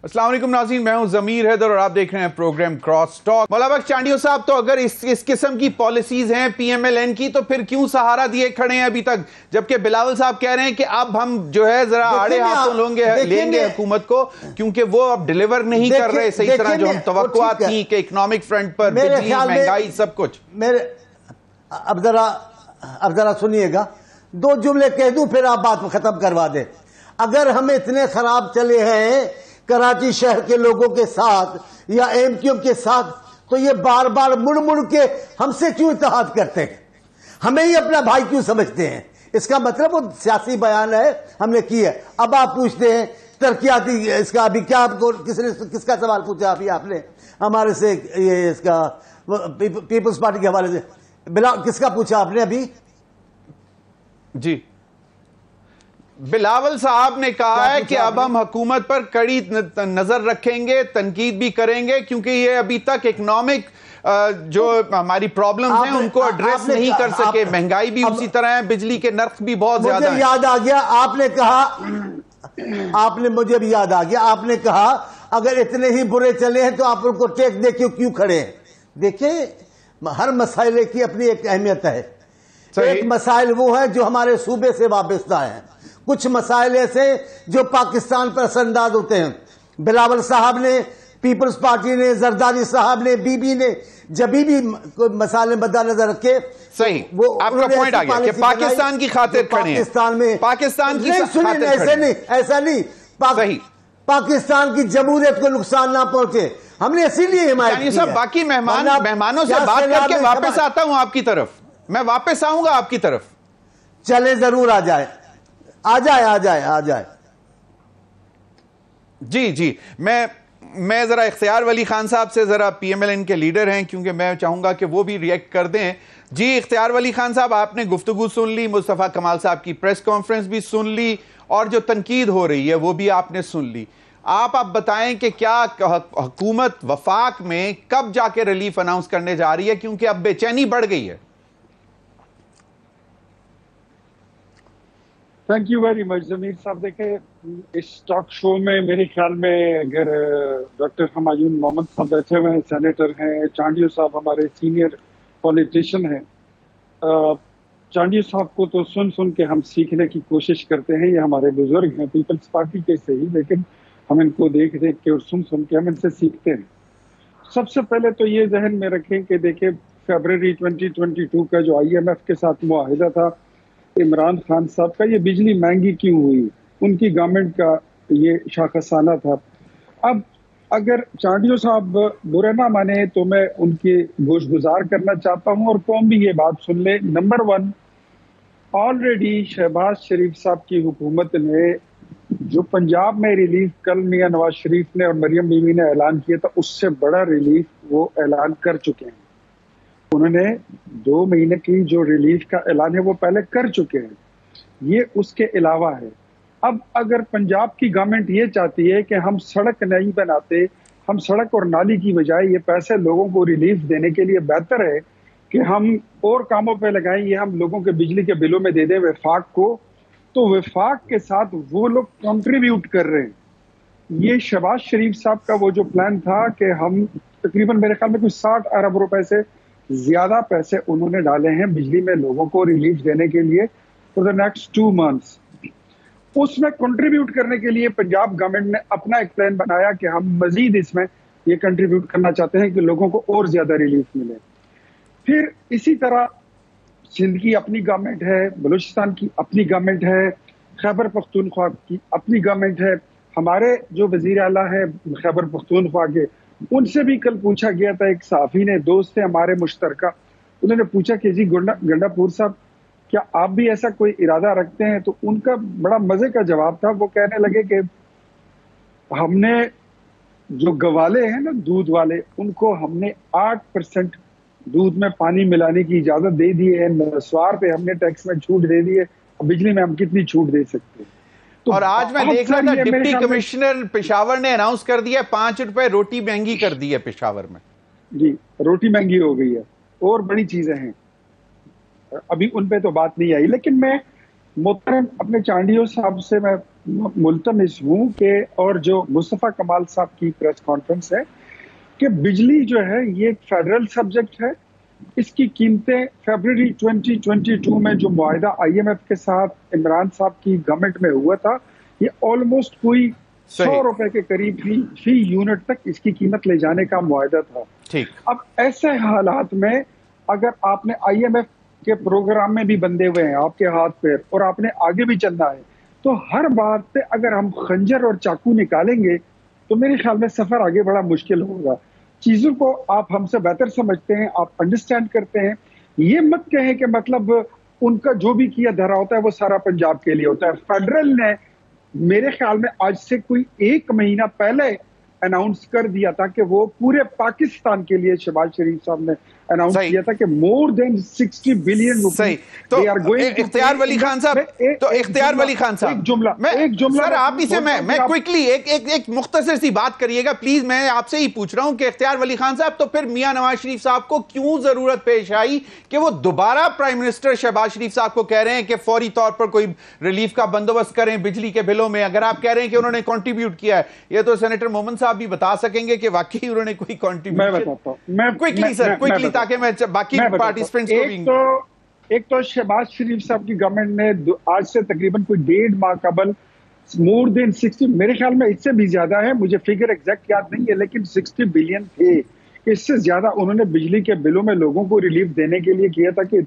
अस्सलाम वालेकुम नाज़रीन, मैं हूं ज़मीर हैदर और आप देख रहे हैं प्रोग्राम क्रॉस टॉक। मौला बख्श चांडियो साहब, तो अगर इस किस्म की पॉलिसीज हैं पीएमएलएन की, तो फिर क्यों सहारा दिए खड़े हैं अभी तक, जबकि बिलावल साहब कह रहे हैं कि अब हम जो है जरा आड़े हाथों लेंगे हुकूमत को, क्योंकि वो अब डिलीवर नहीं कर रहे सही तरह जो हम तवक्कुआ थी कि इकोनॉमिक फ्रंट पर बिजली, महंगाई, सब कुछ। अब जरा सुनिएगा, 2 जुमले कह दूं फिर आप बात खत्म करवा दें। अगर हम इतने खराब चले हैं कराची शहर के लोगों के साथ या एमक्यू के साथ, तो ये बार बार मुड़ मुड़ के हमसे क्यों इत्तेहाद करते हैं? हमें ही अपना भाई क्यों समझते हैं? इसका मतलब वो सियासी बयान है, हमने की है। अब आप पूछते हैं तरक्याती, इसका अभी क्या आपको किसका सवाल पूछा अभी आपने हमारे से? ये इसका पीपल्स पार्टी के हवाले से किसका पूछा आपने अभी? जी, बिलावल साहब ने कहा है कि अब हम हुकूमत पर कड़ी नजर रखेंगे, तनकीद भी करेंगे, क्योंकि ये अभी तक इकोनॉमिक जो हमारी प्रॉब्लम्स हैं उनको एड्रेस नहीं कर सके। महंगाई भी उसी तरह है, बिजली के नर्ख भी बहुत ज्यादा है। याद आ गया आपने कहा, मुझे भी याद आ गया, आपने कहा अगर इतने ही बुरे चले हैं तो आप उनको टेक दे क्यों खड़े हैं? देखिए, हर मसाइले की अपनी एक अहमियत है। एक मसाइल वो है जो हमारे सूबे से वाबस्ता है, कुछ मसाइल ऐसे जो पाकिस्तान पर असरअंदाज होते हैं। बिलावल साहब ने, पीपल्स पार्टी ने, जरदारी साहब ने, बीबी ने जब भी मसाले मद्देनजर रखे, सही वो आपका पॉइंट आ गया कि पाकिस्तान की खातिर खड़े हैं। पाकिस्तान की ऐसा नहीं पाकिस्तान की जमहूरियत को नुकसान ना पहुंचे, हमने इसीलिए हिमायत की है। बाकी मेहमानों से बात करके वापस आता हूं आपकी तरफ, मैं वापस आऊंगा आपकी तरफ। चले, जरूर आ जाए। जी, मैं जरा इख्तियार वली खान साहब से, जरा पीएमएलएन के लीडर हैं, क्योंकि मैं चाहूंगा कि वो भी रिएक्ट कर दें। जी, इख्तियार वली खान साहब, आपने गुफ्तगू सुन ली, मुस्तफा कमाल साहब की प्रेस कॉन्फ्रेंस भी सुन ली, और जो तनकीद हो रही है वो भी आपने सुन ली। आप बताएं कि क्या हुकूमत वफाक में कब जाके रिलीफ अनाउंस करने जा रही है, क्योंकि अब बेचैनी बढ़ गई है। थैंक यू वेरी मच जमीर साहब। देखें, इस टॉक शो में मेरे ख्याल में अगर डॉक्टर हुमायूं मोहम्मद साहब बैठे हुए हैं, सेनेटर हैं, चांडियो साहब हमारे सीनियर पॉलिटिशियन हैं, चांडियो साहब को तो सुन के हम सीखने की कोशिश करते हैं। ये हमारे बुजुर्ग हैं पीपल्स पार्टी के से ही, लेकिन हम इनको देख के और सुन के हम इनसे सीखते हैं। सबसे पहले तो ये जहन में रखें कि देखिए, फरवरी 2022 का जो IMF के साथ मुआहिदा था इमरान खान साहब का, ये बिजली महंगी क्यों हुई, उनकी गवर्नमेंट का ये शाखसाना था। अब अगर चांडियो साहब बुरा ना माने तो मैं उनके गोशगुजार करना चाहता हूं, और कौन भी ये बात सुन ले। नंबर 1, ऑलरेडी शहबाज शरीफ साहब की हुकूमत ने जो पंजाब में रिलीफ कल मियां नवाज शरीफ ने और मरियम बीवी ने ऐलान किया था, उससे बड़ा रिलीफ वो ऐलान कर चुके हैं। उन्होंने 2 महीने की जो रिलीफ का ऐलान है वो पहले कर चुके हैं, ये उसके अलावा है। अब अगर पंजाब की गवर्नमेंट ये चाहती है कि हम सड़क नहीं बनाते, हम सड़क और नाली की बजाय ये पैसे लोगों को रिलीफ देने के लिए बेहतर है कि हम और कामों पे लगाएं, ये हम लोगों के बिजली के बिलों में दे दें वफाक को, तो वफाक के साथ वो लोग कंट्रीब्यूट कर रहे हैं। ये शहबाज शरीफ साहब का वो जो प्लान था कि हम तकरीबन मेरे ख्याल में कुछ 60 अरब रुपए से ज्यादा पैसे उन्होंने डाले हैं बिजली में लोगों को रिलीफ देने के लिए फॉर द नेक्स्ट 2 मंथ्स। उसमें कंट्रीब्यूट करने के लिए पंजाब गवर्नमेंट ने अपना एक प्लान बनाया कि हम मजीद इसमें ये कंट्रीब्यूट करना चाहते हैं कि लोगों को और ज्यादा रिलीफ मिले। फिर इसी तरह सिंध की अपनी गवर्नमेंट है, बलूचिस्तान की अपनी गवर्नमेंट है, खैबर पख्तूनख्वा की अपनी गवर्नमेंट है। हमारे जो वजीर आला है खैबर पख्तूनख्वा के, उनसे भी कल पूछा गया था, एक सहाफी ने, दोस्त थे हमारे मुश्तरका, उन्होंने पूछा कि जी गंडापुर साहब क्या आप भी ऐसा कोई इरादा रखते हैं? तो उनका बड़ा मजे का जवाब था। वो कहने लगे कि हमने जो गवाले हैं ना दूध वाले, उनको हमने 8% दूध में पानी मिलाने की इजाजत दे दी है, नस्वार पे हमने टैक्स में छूट दे दी है, बिजली में हम कितनी छूट दे सकते हैं। तो और आज मैं देख रहा था डिप्टी कमिश्नर पेशावर ने अनाउंस कर दिया 5 रुपए रोटी महंगी कर दी है पेशावर में। जी, रोटी महंगी हो गई है और बड़ी चीजें हैं, अभी उन पे तो बात नहीं आई। लेकिन मैं मोहतरम अपने चांडियो साहब से मैं मुल्तमिस हूँ कि, और जो मुस्तफ़ा कमाल साहब की प्रेस कॉन्फ्रेंस है, कि बिजली जो है ये एक फेडरल सब्जेक्ट है। इसकी कीमतें फरवरी 2022 में जो मुआहिदा IMF के साथ इमरान साहब की गवर्नमेंट में हुआ था, ये ऑलमोस्ट कोई 100 रुपए के करीब फी यूनिट तक इसकी कीमत ले जाने का मुआहिदा था। ठीक। अब ऐसे हालात में अगर आपने IMF के प्रोग्राम में भी बंधे हुए हैं आपके हाथ पैर, और आपने आगे भी चलना है, तो हर बात पे अगर हम खंजर और चाकू निकालेंगे तो मेरे ख्याल में सफर आगे बड़ा मुश्किल होगा। चीजों को आप हमसे बेहतर समझते हैं, आप अंडरस्टैंड करते हैं। ये मत कहें कि मतलब उनका जो भी किया धरा होता है वो सारा पंजाब के लिए होता है। फेडरल ने मेरे ख्याल में आज से कोई 1 महीना पहले अनाउंस कर दिया था कि वो पूरे पाकिस्तान के लिए, शहबाज शरीफ साहब ने अनाउंस किया था कि मोर देन 60 बिलियन सही। तो इख्तियार वली खान साहब, तो इख्तियार वली खान साहब, एक जुमला सर आप इसे मैं क्विकली एक मुख्तसर सी बात करिएगा प्लीज। मैं आपसे ही पूछ रहा हूं कि इख्तियार वली खान साहब, तो फिर मियां नवाज शरीफ साहब को क्यों जरूरत पेश आई कि वो दोबारा प्राइम मिनिस्टर शहबाज शरीफ साहब को कह रहे हैं कि फौरी तौर पर कोई रिलीफ का बंदोबस्त करें बिजली के बिलों में? अगर आप कह रहे हैं कि उन्होंने कॉन्ट्रीब्यूट किया है, ये तो सेनेटर मोहम्मद साहब भी बता सकेंगे कि वाकई उन्होंने कोई कॉन्ट्रीब्यूट। मैं बताता हूं क्विकली सर, क्विकली, ताकि मैं बाकी पार्टिसिपेंट्स को भी। एक तो शहबाज शरीफ साहब की गवर्नमेंट ने आज से तकरीबन कोई 1.5 माह कबल मोर देन 60, मेरे ख्याल में इससे भी ज्यादा है, मुझे फिगर एग्जैक्ट याद नहीं है, लेकिन 60 बिलियन थे। इससे ज्यादा उन्होंने बिजली के बिलों में लोगों को रिलीफ देने के लिए किया था कि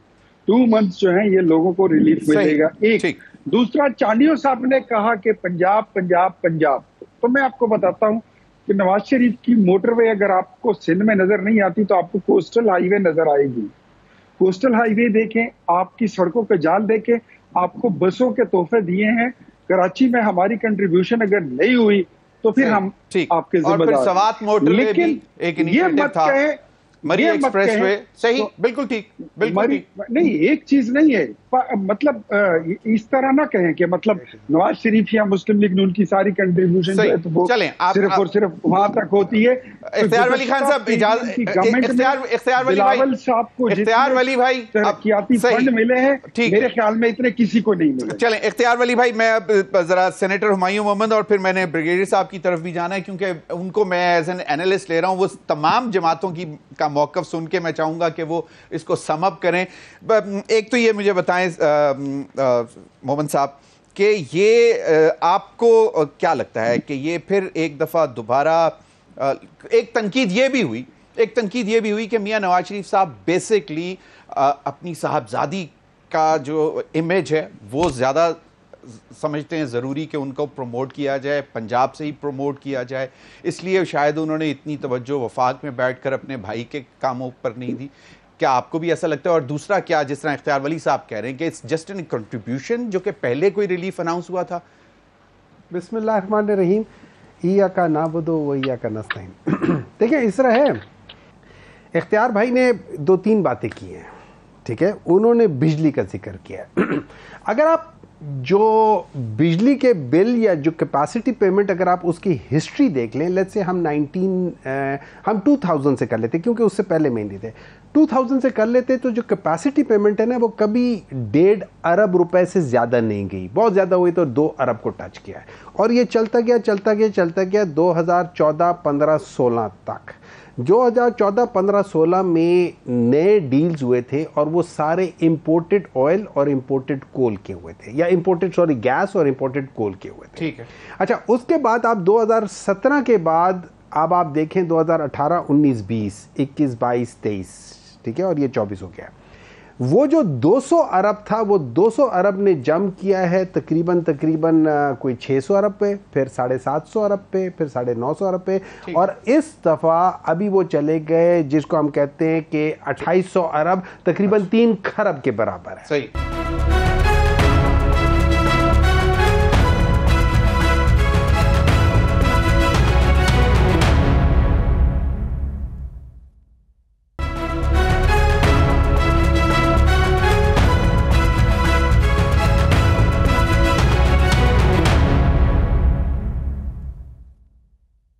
2 मंथ्स जो है ये लोगों को रिलीफ मिलेगा। एक दूसरा, चांडियो साहब ने कहा कि पंजाब पंजाब पंजाब, तो मैं आपको बताता हूं कि नवाज शरीफ की मोटरवे अगर आपको सिंध में नजर नहीं आती तो आपको कोस्टल हाईवे नजर आएगी। कोस्टल हाईवे देखें, आपकी सड़कों के जाल देखें, आपको बसों के तोहफे दिए हैं। कराची में हमारी कंट्रीब्यूशन अगर नहीं हुई तो फिर हम आपके जिम्मेदार। सवात मोटरवे भी एक इनिशिएटिव था, मरी एक्सप्रेस वे, सही, बिल्कुल ठीक, बिल्कुल ठीक। नहीं, एक चीज नहीं है, मतलब इस तरह ना कहें कि मतलब नवाज शरीफ या मुस्लिम लीग नून की सारी कंट्रीब्यूशन जो है तो वो सिर्फ और सिर्फ वहां तक होती है। इख्तियार वली खान साहब, इख्तियार वली भाई तरक्याती फंड मिले हैं, मेरे ख्याल में इतने किसी को नहीं मिले। चलें इख्तियार वली भाई, मैं जरा सेनेटर हुमायूं मोहम्मद और फिर मैंने ब्रिगेडियर साहब की तरफ भी जाना है, क्योंकि उनको मैं एज एन एनालिस्ट ले रहा हूं। वो तमाम जमातों की का मौक़िफ़ सुन के मैं चाहूंगा कि वो इसको सम अप करें। एक तो ये मुझे बताएं मोहम्मद साहब कि ये आपको क्या लगता है कि ये फिर एक दफ़ा दोबारा एक तनकीद ये भी हुई कि मियां नवाज शरीफ साहब बेसिकली अपनी साहबजादी का जो इमेज है वो ज़्यादा समझते हैं ज़रूरी कि उनको प्रमोट किया जाए, पंजाब से ही प्रमोट किया जाए, इसलिए शायद उन्होंने इतनी तवज्जो वफाक में बैठकर अपने भाई के कामों पर नहीं दी। क्या आपको भी ऐसा लगता है? और दूसरा, क्या जिस तरह इख्तियार वली साहब कह रहे हैं कि इट्स जस्ट एन कंट्रीब्यूशन, जो कि पहले कोई रिलीफ अनाउंस हुआ था? बिस्मिल्लाहिर्रहमानिर्रहीम, इय्याका नाबुदु व इय्याका नस्तईन। देखिए, इस तरह है, इख्तियार भाई ने 2-3 बातें की हैं, ठीक है। उन्होंने बिजली का जिक्र किया है। अगर आप जो बिजली के बिल या जो कैपेसिटी पेमेंट, अगर आप उसकी हिस्ट्री देख लें, लेट्स से हम 2000 से कर लेते, क्योंकि उससे पहले में नहीं थे, 2000 से कर लेते, तो जो कैपेसिटी पेमेंट है ना, वो कभी 1.5 अरब रुपए से ज़्यादा नहीं गई। बहुत ज़्यादा हुई तो 2 अरब को टच किया है, और ये चलता गया 2014, 15, 16 तक। 2014, 16 में नए डील्स हुए थे, और वो सारे इंपोर्टेड ऑयल और इंपोर्टेड कोल के हुए थे, या गैस और इंपोर्टेड कोल के हुए थे, ठीक है। अच्छा, उसके बाद आप 2017 के बाद अब आप देखें 2018, 19, 20, 21, 22, 23, ठीक है, और ये 24 हो गया। वो जो 200 अरब था, वो 200 अरब ने जंप किया है तकरीबन कोई 600 अरब पे, फिर 750 अरब पे, फिर 950 अरब पे, और इस दफ़ा अभी वो चले गए जिसको हम कहते हैं कि 2800 अरब, तकरीबन 3 खरब के बराबर है। सही।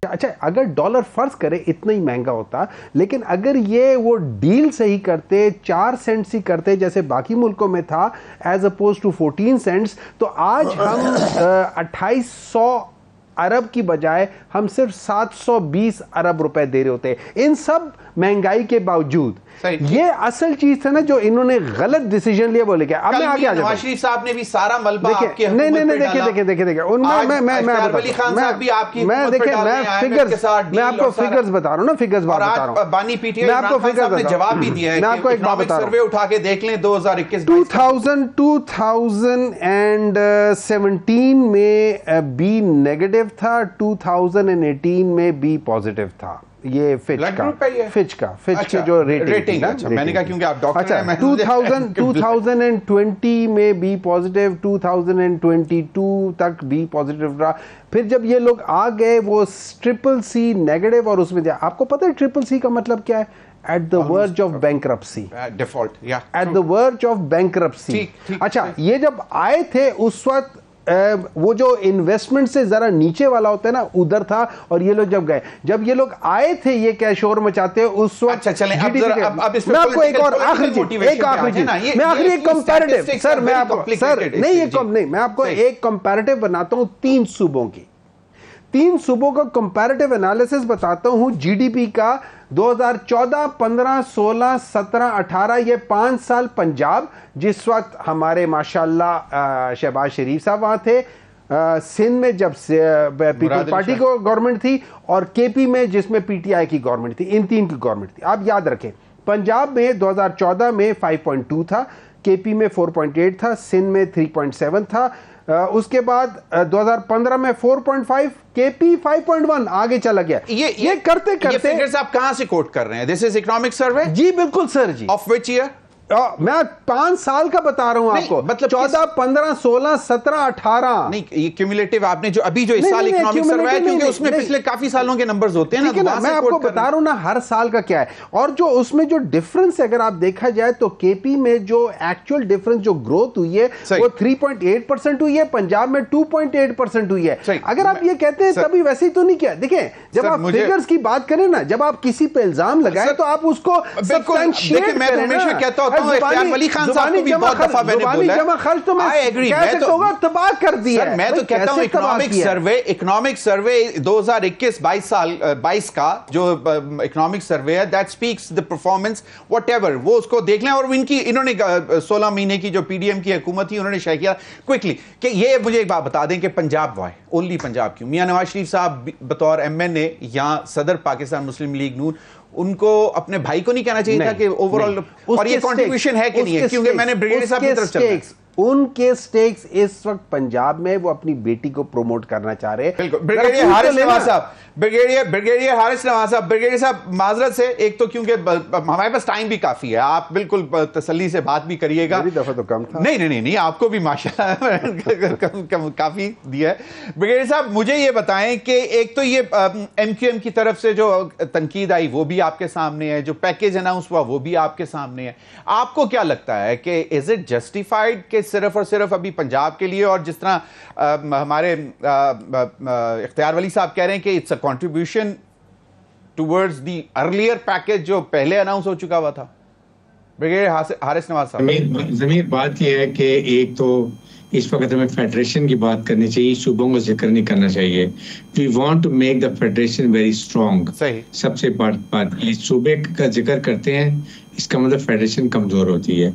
अच्छा अगर डॉलर फर्ज करे इतना ही महंगा होता, लेकिन अगर ये वो डील सही करते 4 सेंट्स ही करते जैसे बाकी मुल्कों में था एज अपोज टू 14 सेंट्स, तो आज हम 2800 अरब की बजाय हम सिर्फ 720 अरब रुपए दे रहे होते। इन सब महंगाई के बावजूद ये असल चीज था ना जो इन्होंने गलत डिसीजन लिया बोले। क्या अब मैं आगे आ जाता हूं। नवाज शरीफ साहब ने भी सारा मलबा आपके नहीं देखिए उनमें मैं आपको फिगर्स बता रहा हूं ना, फिगर्स बता रहा हूं। बानी पीटीआई मैं आपको फिगर्स जवाब भी दिया है। मैं आपको एक बात बता रहा हूं, सर्वे उठा के देख लें 2021 2017 में बी नेगेटिव था, 2018 में बी पॉजिटिव था। ये फिच के जो रेटिंग अच्छा, मैंने कहा क्योंकि आप डॉक्टर हैं। 2020 में बी पॉजिटिव, 2022 तक बी पॉजिटिव रहा। फिर जब ये लोग आ गए वो ट्रिपल सी नेगेटिव और उसमें आपको पता है ट्रिपल सी का मतलब क्या है? At the verge of bankruptcy. Default, yeah. At the verge of bankruptcy. अच्छा, ये जब आए थे उस वक्त वो जो इन्वेस्टमेंट से जरा नीचे वाला होता है ना उधर था, और ये लोग जब ये लोग आए थे ये क्या शोर मचाते हैं उस वक्त। अच्छा चलें, अब मैं आपको एक और आखिरी चीज मैं आखिरी एक कंपैरेटिव सर मैं आपको मैं आपको एक कंपैरेटिव बनाता हूं 3 सूबों की। 3 सूबों का कंपैरेटिव एनालिसिस बताता हूं जीडीपी का 2014, 15, 16, 17, 18 ये 5 साल पंजाब जिस वक्त हमारे माशाल्लाह शहबाज शरीफ साहब वहां थे, सिंध में जब से पीपल्स पार्टी को गवर्नमेंट थी, और केपी में जिसमें पीटीआई की गवर्नमेंट थी। इन 3 की गवर्नमेंट थी। आप याद रखें पंजाब में 2014 में 5.2 था, केपी में 4.8 था, सिंध में 3.7 था, उसके बाद 2015 में 4.5, केपी 5.1 आगे चला गया। ये करते करते ये फिगर्स आप कहां से कोट कर रहे हैं? This is economic survey? जी बिल्कुल सर जी। Of which year? मैं 5 साल का बता रहा हूं आपको, मतलब 14, 15, 16, 17, 18 नहीं, ये क्यूमुलेटिव आपने जो अभी जो इस साल इकोनॉमिक सर्वे है, क्योंकि उसमें पिछले काफी सालों के नंबर्स होते हैं ना, मैं आपको बता रहा हूं ना हर साल का क्या है। और जो उसमें जो डिफरेंस अगर आप देखा जाए तो केपी में जो एक्चुअल डिफरेंस जो ग्रोथ हुई है वो 3.8% हुई है, पंजाब में 2.8% हुई है। अगर आप ये कहते हैं तभी वैसे ही तो नहीं किया। देखिए जब आप फिगर्स की बात करें ना, जब आप किसी पे इल्जाम लगाए तो आप उसको सब्सटेंशिएट करें। मैं हमेशा कहता हूं इख्तियार वली खान साहब को भी बहुत दफा मैंने बोला है, जमा खर्च तो मैं एग्री, कह सकता हूं तबाह कर दिया है। मैं तो कहता हूं इकोनॉमिक सर्वे 2021-22 साल 22 का जो इकोनॉमिक सर्वे है, that speaks the performance whatever, वो उसको देख लें। और इन्होंने 16 महीने की जो पीडीएम की हुकूमत थी उन्होंने शेयर किया क्विकली कि ये मुझे एक बात बता दें कि पंजाब वाई ओनली पंजाब क्यों? मियां नवाज शरीफ साहब बतौर एमएनए या सदर पाकिस्तान मुस्लिम लीग नून, उनको अपने भाई को नहीं कहना चाहिए था कि ओवरऑल और ये कंट्रीब्यूशन है कि नहीं है? क्योंकि मैंने ब्रिगेडियर साहब की तरफ चला, उनके स्टेक्स इस वक्त पंजाब में वो अपनी बेटी को प्रमोट करना चाह रहे हैं। बिल्कुल। ब्रिगेडियर हारिस नवाज साहब, ब्रिगेडियर हारिस नवाज साहब, ब्रिगेडियर साहब माजरत से एक तो क्योंकि हमारे पास टाइम भी काफी है, आप बिल्कुल तसल्ली से बात भी करिएगा। मेरी दफा तो कम था। नहीं, आपको भी माशाल्लाह काफी दिया है। ब्रिगेडियर साहब मुझे ये बताएं कि एक तो ये एमक्यूएम की तरफ से जो तनकीद आई वो भी आपके सामने है, जो पैकेज अनाउंस हुआ वो भी आपके सामने है। आपको क्या लगता है कि इज इट जस्टिफाइड कि सिर्फ और सिर्फ अभी पंजाब के लिए, और जिस तरह हमारे इख्तियार वली साहब कह रहे हैं कि it's a contribution towards the earlier package जो पहले अनाउंस हो चुका हुआ था? ब्रिगेडियर हारिस नवाज साहब, ज़मीर बात यह है कि एक तो इस वक्त हमें फेडरेशन की बात करनी चाहिए, सूबों का जिक्र नहीं करना चाहिए। We want to make the federation very strong. सबसे बात सूबे का जिक्र करते हैं, इसका मतलब फेडरेशन कमजोर होती है।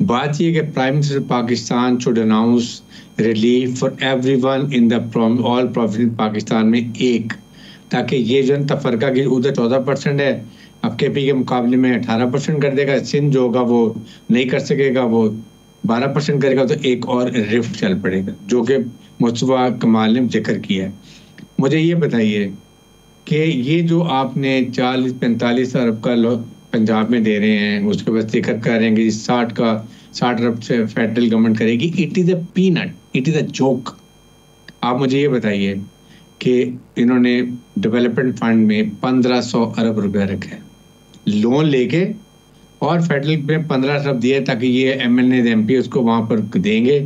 बात यह कि prime minister Pakistan should announce relief for everyone in the all province Pakistan में एक, ताकि ये जो तफरका की उधर 14% है, अब केपी के मुकाबले में 18% कर देगा। सिंध जो होगा वो नहीं कर सकेगा, वो 12% करेगा, तो एक और रिफ्ट चल पड़ेगा, जो कि मुस्तफा कमाल ने जिक्र किया है। मुझे ये बताइए कि ये जो आपने 40-45 अरब का पंजाब में दे रहे हैं, उसके बाद जिक्र कर रहे हैं कि 60 अरब से फेडरल गवर्नमेंट करेगी, it is a peanut, it is a joke. आप मुझे ये बताइए कि इन्होंने डेवलपमेंट फंड में 1500 अरब रुपया रखे लोन लेके, और फेडरल में 15 अरब दिए ताकि ये एमएलए एमपी उसको वहाँ पर देंगे,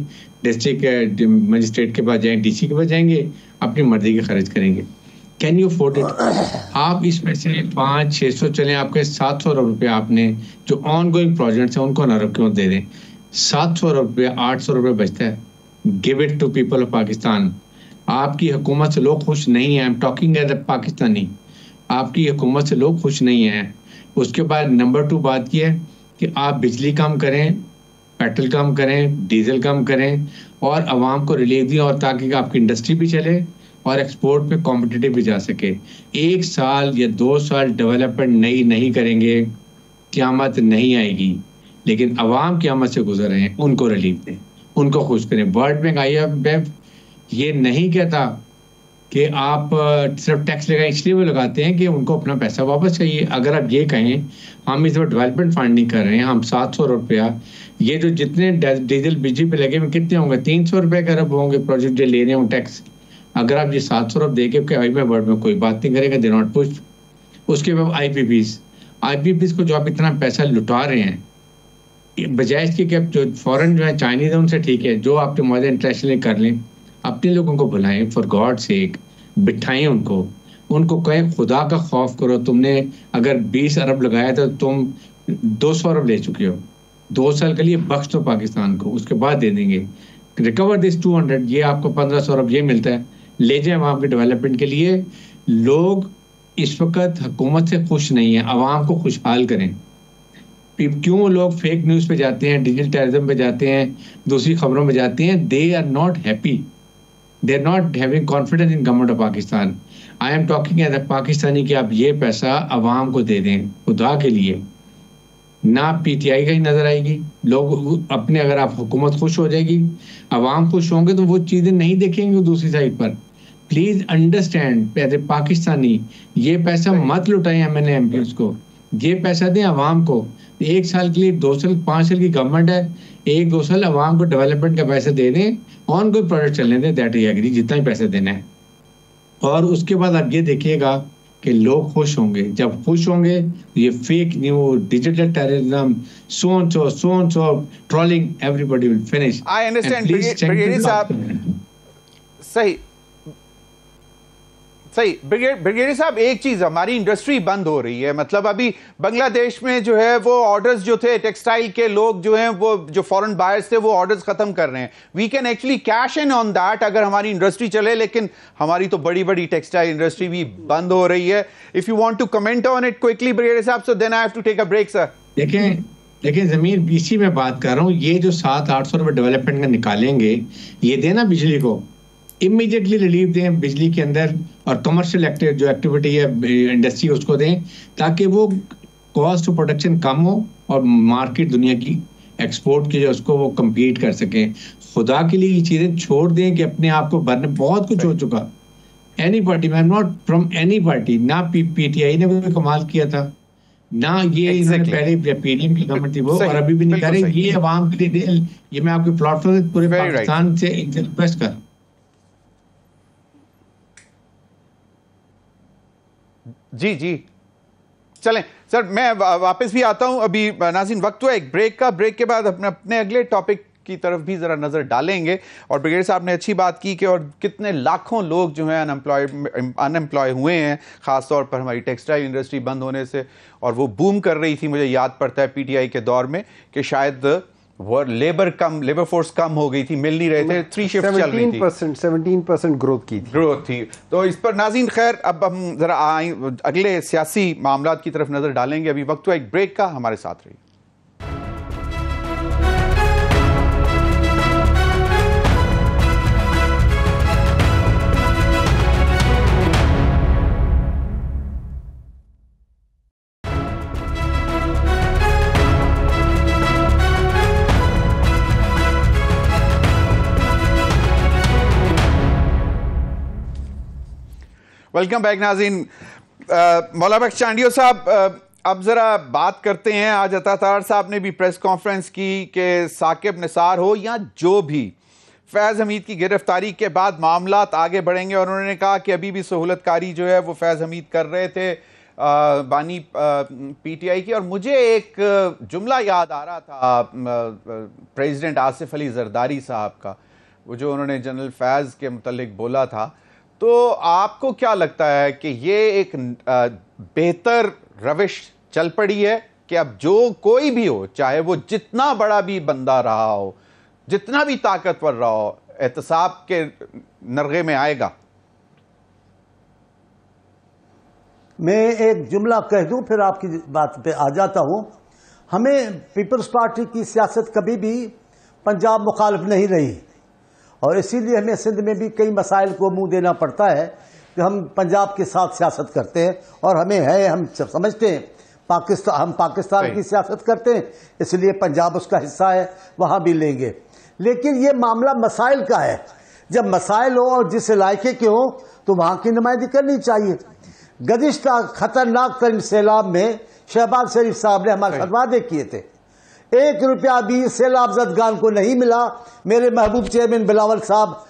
डिस्ट्रिक्ट मजिस्ट्रेट के पास जाएंगे, डीसी के पास जाएंगे, अपनी मर्जी के खर्च करेंगे। Can you afford it? आप इसमें से 500-600 चले, आपके 700 रुपये आपने जो ऑन गोइंग प्रोजेक्ट्स हैं उनको ना क्यों दे दें? 700 रुपये, 800 रुपये बचता है, give it to people of Pakistan. आपकी हुकूमत से लोग खुश नहीं हैं, I am talking as a Pakistani, आपकी हुकूमत से लोग खुश नहीं हैं। उसके बाद नंबर 2 बात की है कि आप बिजली कम करें, पेट्रोल कम करें, डीजल कम करें और आवाम को रिलीफ दें, और ताकि आपकी इंडस्ट्री भी चले और एक्सपोर्ट पे कॉम्पिटिटिव भी जा सके। 1 साल या 2 साल डेवलपमेंट नहीं करेंगे, क़यामत नहीं आएगी। लेकिन अवाम क़यामत से गुजर रहे हैं, उनको रिलीफ दें, उनको खुश करें। वर्ल्ड बैंक, IMF ये नहीं कहता कि आप सिर्फ टैक्स लगाएं, इसलिए वो लगाते हैं कि उनको अपना पैसा वापस चाहिए। अगर आप ये कहें हम इस वक्त डेवलपमेंट फंडिंग कर रहे हैं, हम 700 रुपया, ये जो जितने डीजल बिजली पे लगे हुए कितने होंगे? 300 रुपये का अरब होंगे प्रोजेक्ट जो ले रहे हैं टैक्स। अगर आप ये 700 रुपये दे के IMF वर्ल्ड में कोई बात नहीं करेगा, दे नॉट पुश। उसके बाद IPPs को जो आप इतना पैसा लुटा रहे हैं, बजाय इसके कि आप जो फॉरेन जो है चाइनीज है उनसे ठीक है, जो आपके मुआहदे इंटरनेशनली कर लें, अपने लोगों को बुलाएं, फॉर गॉड सेक बिठाएं उनको कहें खुदा का खौफ करो। तुमने अगर 20 अरब लगाया तो तुम 200 अरब ले चुके हो, 2 साल के लिए बख्श दो पाकिस्तान को, उसके बाद दे देंगे। रिकवर दिस 200, ये आपको 1500 अरब ये मिलता है, ले जाए वहाँ के डेवलपमेंट के लिए। लोग इस वक्त हुकूमत से खुश नहीं है, आवाम को खुशहाल करें। क्यों लोग फेक न्यूज़ पे जाते हैं, डिजिटल टेररिज्म पे जाते हैं, दूसरी खबरों में जाते हैं? They are not happy, they are not having confidence in government of Pakistan. I am talking as a Pakistani कि आप ये पैसा आवाम को दे दें खुदा के लिए। ना PTI का ही नजर आएगी, लोग अपने, अगर आप हुकूमत खुश हो जाएगी, आवाम खुश होंगे तो वो चीज़ें नहीं देखेंगे दूसरी साइड पर। Please understand as a Pakistani, ये पैसा मत लुटाएं MNA MPs को, ये पैसा दें आवाम को। 1 साल के लिए, 2 साल, 5 साल की गवर्नमेंट है, 1-2 साल आवाम को डेवलपमेंट का पैसा दे दें, ऑन कोई प्रोजेक्ट चलने दें, दैट इज एग्री, जितना ही पैसे देना है। और उसके बाद आप ये देखिएगा कि लोग खुश होंगे। जब खुश होंगे ये fake news, digital terrorism, so trolling, everybody will finish. I understand brigadier साहब, सही ब्रिगेडियर साहब, एक चीज, हमारी इंडस्ट्री बंद हो रही है। मतलब अभी बांग्लादेश में जो है वो ऑर्डर्स जो थे टेक्सटाइल के, लोग जो हैं वो जो फॉरेन बायर्स थे वो ऑर्डर्स खत्म कर रहे हैं। We can actually cash in on that अगर हमारी इंडस्ट्री चले, लेकिन हमारी तो बड़ी बड़ी टेक्सटाइल इंडस्ट्री भी बंद हो रही है। If you want to comment on it quickly brigadier साहब, so then I have to take a break sir. लेकिन जमीन इसी में बात कर रहा हूँ, ये जो 700-800 रुपए डेवलपमेंट का निकालेंगे, ये देना बिजली को इमीडिएटली रिलीफ दें बिजली के अंदर, और कमर्शियल जो एक्टिविटी है इंडस्ट्री उसको दें, ताकि वो कॉस्ट ऑफ प्रोडक्शन कम हो और मार्केट दुनिया की एक्सपोर्ट की जो उसको वो compete कर सकें। खुदा के लिए ये चीज़ें छोड़ दें कि अपने आप को भरने, बहुत कुछ हो चुका। Any party, I am not from any party, ना PTI ने कोई कमाल किया था, ना ये इन्होंने पहले PDM की गवर्नमेंट थी वो, और अभी भी नहीं करे। ये आवाम के लिए, ये मैं आपके प्लेटफॉर्म पूरे पाकिस्तान से रिक्वेस्ट कर। जी चलें सर, मैं वापस भी आता हूं। अभी नाज़रीन वक्त हुआ एक ब्रेक का, ब्रेक के बाद अपने अगले टॉपिक की तरफ भी जरा नजर डालेंगे। और ब्रिगेडियर साहब ने अच्छी बात की कि और कितने लाखों लोग जो हैं अनएम्प्लॉय हुए हैं, खासतौर पर हमारी टेक्सटाइल इंडस्ट्री बंद होने से, और वो बूम कर रही थी। मुझे याद पड़ता है PTI के दौर में कि शायद वो लेबर फोर्स कम हो गई थी, मिल नहीं रहे थे, 3 शिफ्ट चल रही थी, 17% ग्रोथ थी। तो इस पर नाज़रीन, खैर अब हम जरा अगले सियासी मामलात की तरफ नजर डालेंगे। अभी वक्त हुआ एक ब्रेक का, हमारे साथ रहिए। वेलकम बैक नाज़रीन। मौला बख्श चांडियो साहब, अब जरा बात करते हैं। आज अता तारड़ साहब ने भी प्रेस कॉन्फ्रेंस की कि साकिब निसार हो या जो भी, फैज़ हमीद की गिरफ्तारी के बाद मामलात आगे बढ़ेंगे। और उन्होंने कहा कि अभी भी सहूलतकारी जो है वो फैज़ हमीद कर रहे थे बानी PTI की। और मुझे एक जुमला याद आ रहा था प्रेसिडेंट आसिफ अली जरदारी साहब का, वो जो उन्होंने जनरल फैज़ के मुतल्लिक बोला था। तो आपको क्या लगता है कि ये एक बेहतर रविश चल पड़ी है कि अब जो कोई भी हो, चाहे वो जितना बड़ा भी बंदा रहा हो, जितना भी ताकतवर रहा हो, एहतसाब के नरगे में आएगा? मैं एक जुमला कह दूं फिर आपकी बात पे आ जाता हूं। हमें पीपल्स पार्टी की सियासत कभी भी पंजाब मुखालिफ नहीं रही और इसीलिए हमें सिंध में भी कई मसाइल को मुंह देना पड़ता है कि हम पंजाब के साथ सियासत करते हैं और हमें है, हम समझते हैं हम पाकिस्तान की सियासत करते हैं, इसलिए पंजाब उसका हिस्सा है, वहां भी लेंगे। लेकिन ये मामला मसाइल का है। जब मसाइल हो और जिस इलाके के हो तो वहां की नुमाइंदगी करनी चाहिए। गुज़िश्ता खतरनाक तरीन सैलाब में शहबाज शरीफ साहब ने हमारे साथ वादे किए थे, 1 रुपया भी सैलाब ज़दगान को नहीं मिला। मेरे महबूब चेयरमैन बिलावल साहब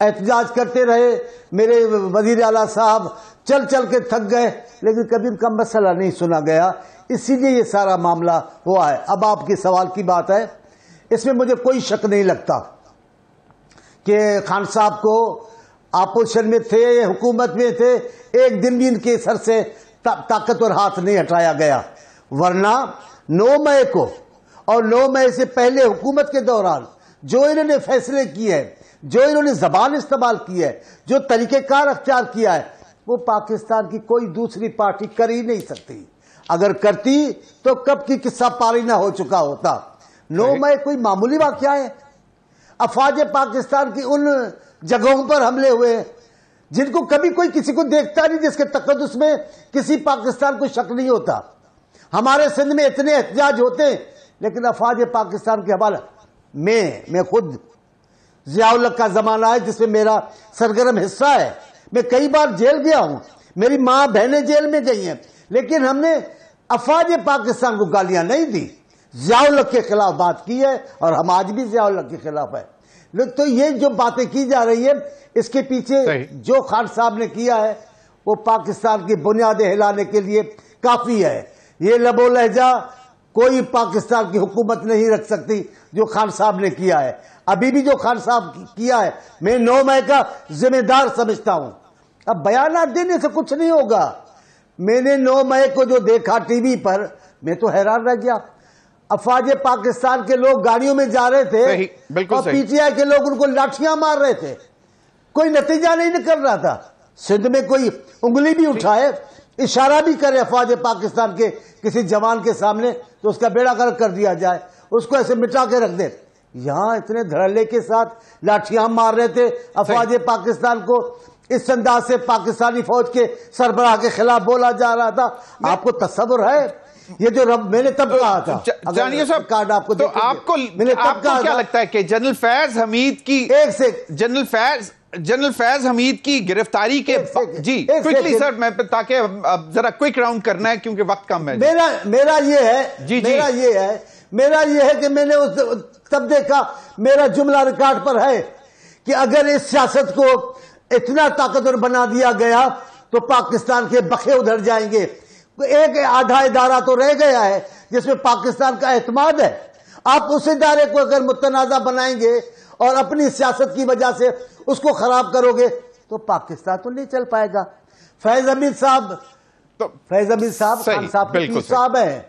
एहतजाज करते रहे, मेरे वजीर आला साहब चल चल के थक गए, लेकिन कभी उनका मसला नहीं सुना गया। इसीलिए ये सारा मामला हुआ है। अब आपके सवाल की बात है, इसमें मुझे कोई शक नहीं लगता कि खान साहब को अपोजिशन में थे, हुकूमत में थे, एक दिन भी इनके सर से ताकतवर हाथ नहीं हटाया गया। वरना 9 मई को और 9 मई से पहले हुकूमत के दौरान जो इन्होंने फैसले किए हैं, जो इन्होंने जबान इस्तेमाल की है, जो तरीकेकार अख्तियार किया है, वो पाकिस्तान की कोई दूसरी पार्टी कर ही नहीं सकती। अगर करती तो कब की किस्सा पारी ना हो चुका होता। 9 मई कोई मामूली वाकया है। अफवाज पाकिस्तान की उन जगहों पर हमले हुए जिनको कभी कोई किसी को देखता नहीं, जिसके तकद्दुस में किसी पाकिस्तान को शक नहीं होता। हमारे सिंध में इतने एहतजाज होते हैं, लेकिन अफवाज पाकिस्तान के हवाले मैं खुद ज़ियाउल हक का जमाना है जिसमें मेरा सरगर्म हिस्सा है। मैं कई बार जेल गया हूं, मेरी मां बहनें जेल में गई हैं, लेकिन हमने अफवाज पाकिस्तान को गालियां नहीं दी, ज़ियाउल हक के खिलाफ बात की है और हम आज भी ज़ियाउल हक के खिलाफ है। तो ये जो बातें की जा रही है, इसके पीछे जो खान साहब ने किया है वो पाकिस्तान की बुनियादें हिलाने के लिए काफी है। ये लबो लहजा कोई पाकिस्तान की हुकूमत नहीं रख सकती जो खान साहब ने किया है। अभी भी जो खान साहब किया है मैं 9 मई का जिम्मेदार समझता हूं। अब बयान देने से कुछ नहीं होगा। मैंने 9 मई को जो देखा टीवी पर, मैं तो हैरान रह गया। अफवाज पाकिस्तान के लोग गाड़ियों में जा रहे थे और पीटीआई के लोग उनको लाठियां मार रहे थे, कोई नतीजा नहीं निकल रहा था। सिंध में कोई उंगली भी उठाए, इशारा भी करे अफवाज पाकिस्तान के किसी जवान के सामने, तो उसका बेड़ा गर्क कर दिया जाए, उसको ऐसे मिटा के रख दे। यहां इतने धड़ल्ले के साथ लाठियां मार रहे थे अफवाज पाकिस्तान को, इस अंदाज से पाकिस्तानी फौज के सरबराह के खिलाफ बोला जा रहा था। आपको तस्वुर है ये जो मैंने तब कहा था? जानिए साहब, कार्ड आपको तो आपको क्या लगता है कि जनरल फैज हमीद की जनरल फैज हमीद की गिरफ्तारी के जी क्विकली सर, मैं ताकि जरा क्विक राउंड करना है क्योंकि वक्त कम है। मेरा ये है मेरा ये है कि मैंने तब देखा, मेरा जुमला रिकॉर्ड पर है कि अगर इस सियासत को इतना ताकतवर बना दिया गया तो पाकिस्तान के बखे उधर जाएंगे। एक आधा इदारा तो रह गया है जिसमें पाकिस्तान का एतमाद है। आप उस इदारे को अगर मुतनाज़ा बनाएंगे और अपनी सियासत की वजह से उसको खराब करोगे तो पाकिस्तान तो नहीं चल पाएगा। फैज हमीद साहब खान साहब के साहब हैं,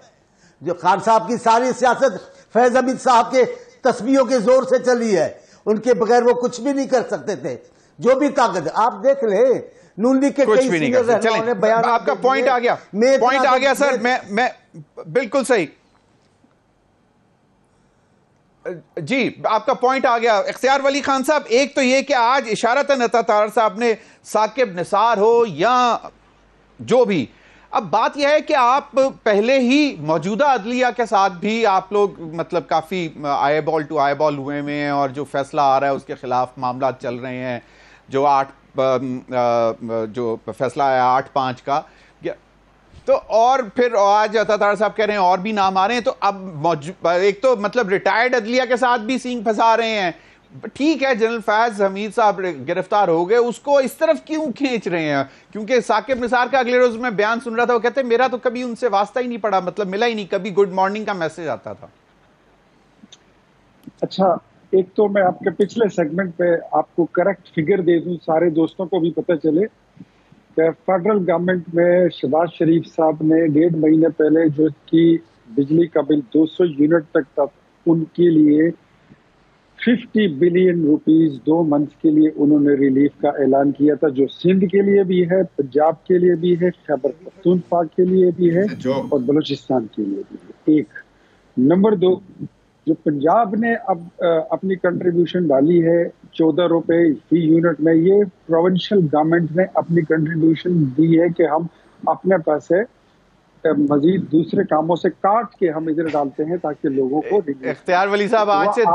जो खान साहब की सारी सियासत फैज हमीद साहब के तस्बीहों के जोर से चली है। उनके बगैर वो कुछ भी नहीं कर सकते थे, जो भी ताकत। आप देख ले नून लीग के कई सीनियर रहनुमाओं ने बयान, आपका पॉइंट आ गया सर। मैं बिल्कुल सही जी, आपका पॉइंट आ गया इख्तियार वली खान साहब। एक तो ये कि आज इशारतन अता तारर साहब ने साकिब निसार हो या जो भी, अब बात यह है कि आप पहले ही मौजूदा अदलिया के साथ भी आप लोग मतलब काफी eyeball to eyeball हुए में हैं और जो फैसला आ रहा है उसके खिलाफ मामला चल रहे हैं। जो फैसला आया 8-5 का, तो और फिर आज अता तारर साहब कह रहे हैं और भी नाम आ रहे हैं। तो अब एक तो मतलब रिटायर्ड अदलिया के साथ भी सींग फंसा रहे हैं। ठीक है, जनरल फैज हमीद साहब गिरफ्तार हो गए, उसको इस तरफ क्यों खींच रहे हैं? क्योंकि साकिब निसार का अगले रोज में बयान सुन रहा था, वो कहते मेरा तो कभी उनसे वास्ता ही नहीं पड़ा, मतलब मिला ही नहीं, कभी गुड मॉर्निंग का मैसेज आता था। अच्छा, एक तो मैं आपके पिछले सेगमेंट पे आपको करेक्ट फिगर दे दूं, सारे दोस्तों को भी पता चले कि फेडरल गवर्नमेंट में शहबाज शरीफ साहब ने 1.5 महीने पहले जो कि बिजली का बिल 200 यूनिट तक था, उनके लिए 50 बिलियन रुपीस 2 मंथ के लिए उन्होंने रिलीफ का ऐलान किया था, जो सिंध के लिए भी है, पंजाब के लिए भी है, खैबर पख्तूनख्वा के लिए भी है और बलूचिस्तान के लिए भी है। एक नंबर 2, जो पंजाब ने अब अपनी कंट्रीब्यूशन डाली है 14 रुपए फी यूनिट में, ये प्रोविंशियल गवर्नमेंट ने अपनी कंट्रीब्यूशन दी है कि हम अपने पैसे मजीद दूसरे कामों से काट के हम इधर डालते हैं ताकि लोगों को। इख्तियार वली साहब, आज से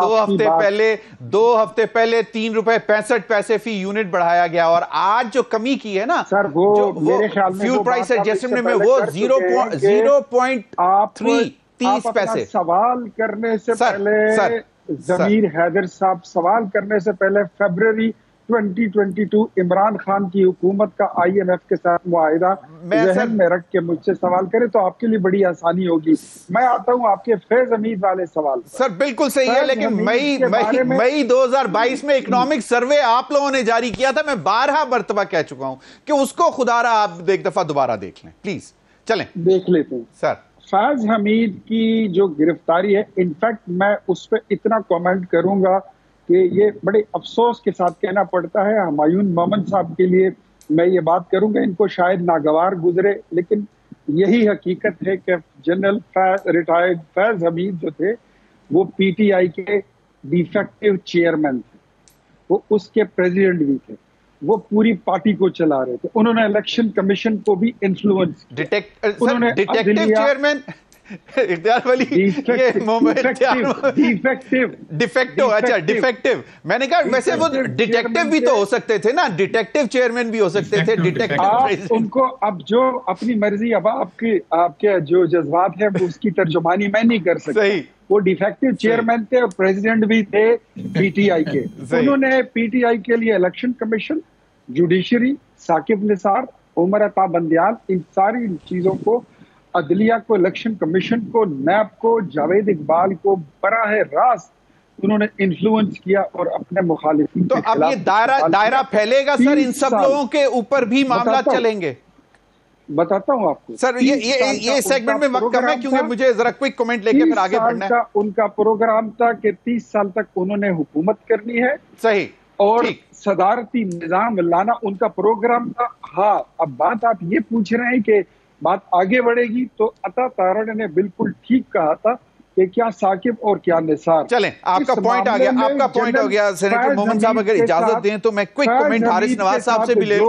2 हफ्ते पहले 3 रुपए 65 पैसे फी यूनिट बढ़ाया गया और आज जो कमी की है ना सर, वो मेरे ख्याल में फ्यूल प्राइस एडजस्टमेंट में वो 0.30 पैसे। सवाल करने से पहले जमीर हैदर साहब, सवाल करने से पहले फरवरी 2022 इमरान खान की हुकूमत का IMF के साथ मुआहिदा जहन में रख के मुझसे सवाल करें तो आपके लिए बड़ी आसानी होगी। मैं आता हूं आपके फैज हमीद वाले सवाल पर। सर बिल्कुल सही है, लेकिन मई 2022 में इकोनॉमिक सर्वे आप लोगों ने जारी किया था, मैं 12 मरतबा कह चुका हूं कि उसको खुदारा आप एक दफा दोबारा देख लें, प्लीज चलें देख लेते हैं। सर, फैज हमीद की जो गिरफ्तारी है, इनफैक्ट मैं उस पर इतना कमेंट करूंगा कि ये बड़े अफसोस के साथ कहना पड़ता है हुमायूं मोहम्मद साहब के लिए, मैं ये बात करूंगा, इनको शायद नागवार गुजरे, लेकिन यही हकीकत है कि जनरल रिटायर्ड फैज हमीद जो थे वो PTI के डिफेक्टिव चेयरमैन थे, वो उसके प्रेसिडेंट भी थे, वो पूरी पार्टी को चला रहे थे, उन्होंने इलेक्शन कमीशन को भी इन्फ्लुएंस डिटेक्टिव चेयरमैन इख्तियार वली, डिफेक्टिव, अच्छा डिफेक्टिव, मैंने कहा वैसे वो डिटेक्टिव भी तो हो सकते थे ना, डिटेक्टिव चेयरमैन भी हो सकते थे, डिटेक्टिव उनको अब जो अपनी मर्जी, अब आपके जो जज्बात है वो उसकी तर्जुमानी मैं नहीं कर सकता। वो डिफेक्टिव चेयरमैन थे और प्रेसिडेंट भी थे PTI के। उन्होंने PTI के लिए election commission, judiciary, Saqib Nisar, Umar Ata Bandial, इन सारी चीजों को, अदलिया को, इलेक्शन कमीशन को, नैब को, जावेद इकबाल को बराह रास्त उन्होंने इन्फ्लुएंस किया और अपने मुखालिफिन। तो अब ये दायरा फैलेगा सर, इन सब लोगों के ऊपर भी मामला चलेंगे? बताता हूं आपको सर, ये सेगमेंट में वक्त कम है क्योंकि मुझे जरा क्विक कमेंट लेके फिर आगे बढ़ना है। उनका प्रोग्राम था कि 30 साल तक उन्होंने हुकूमत करनी है, सही, और सदारती निजाम लाना उनका प्रोग्राम था। हाँ, अब बात आप ये पूछ रहे हैं कि बात आगे बढ़ेगी, तो अता तारड़ ने बिल्कुल ठीक कहा था कि क्या साकिब और क्या निसार। चलें, आपका पॉइंट आ गया, आपका पॉइंट हो गया। सेनेटर मोहम्मद साहब अगर इजाजत दें तो मैं क्विक कमेंट हारिस नवाज साहब से भी ले लूं,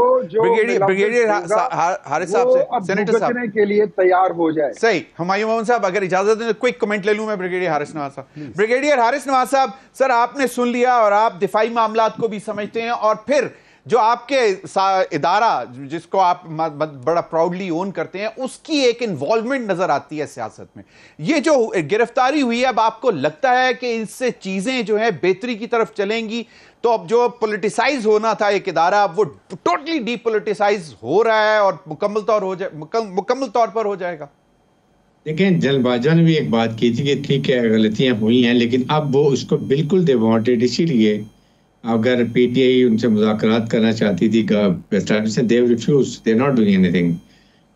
ब्रिगेडियर हारिस साहब से, सेनेटर साहब के लिए तैयार हो जाए। सही, हुमायूं मोहम्मद साहब अगर इजाजत दें तो क्विक कमेंट ले लूं मैं ब्रिगेडियर हारिस नवाज साहब। ब्रिगेडियर हारिस नवाज साहब, सर आपने सुन लिया और आप दिफाई मामलात को भी समझते हैं, और फिर जो आपके इदारा जिसको आप बड़ा प्राउडली ओन करते हैं, उसकी एक इन्वॉल्वमेंट नजर आती है सियासत में। ये जो गिरफ्तारी हुई है, अब आपको लगता है कि इससे चीजें जो है बेहतरी की तरफ चलेंगी? तो अब जो पॉलिटिसाइज होना था एक इदारा, अब वो टोटली डीपॉलिटिसाइज हो रहा है और मुकम्मल तौर पर हो जाएगा। देखिए, जलबाजा ने भी एक बात की थी कि ठीक है गलतियां हुई हैं, लेकिन अब वो उसको बिल्कुल दे वांटेड, इसीलिए अगर PTI उनसे मुज़ाकरात करना चाहती थी, they refuse, they not doing anything.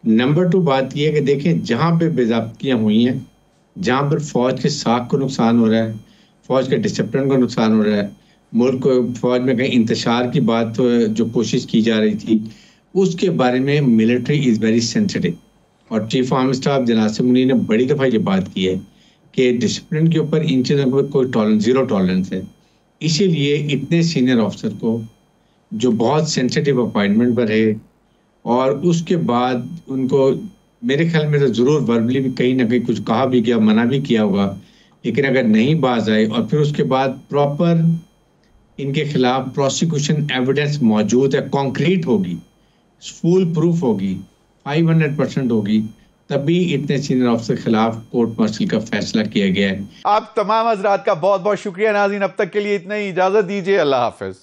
Number 2 बात यह है कि देखें, जहाँ पे बेज़ाब्तियाँ हुई हैं, जहाँ पर फौज के साख को नुकसान हो रहा है, फौज के डिसिप्लिन को नुकसान हो रहा है, मुल्क को फौज में कहीं इंतशार की बात जो कोशिश की जा रही थी, उसके बारे में मिलिट्री इज़ वेरी सेंसिटिव। और चीफ आर्मी स्टाफ जनाब मुनीर ने बड़ी दफ़ा ये बात की है कि डिसिप्लिन के ऊपर इन चीज़ों पर कोई ज़ीरो टॉलरेंस है। इसीलिए इतने सीनियर ऑफिसर को जो बहुत सेंसिटिव अपॉइंटमेंट पर है, और उसके बाद उनको मेरे ख्याल में तो ज़रूर वर्बली भी कहीं ना कहीं कुछ कहा भी गया, मना भी किया होगा, लेकिन अगर नहीं बाज आए और फिर उसके बाद प्रॉपर इनके खिलाफ प्रोसिक्यूशन एविडेंस मौजूद है, कॉन्क्रीट होगी, फुल प्रूफ होगी, 500% होगी, तभी इतने सीनियर ऑफिसर के खिलाफ कोर्ट मार्शल का फैसला किया गया है। आप तमाम हजरात का बहुत बहुत शुक्रिया नाज़रीन, अब तक के लिए इतना ही, इजाजत दीजिए, अल्लाह हाफिज।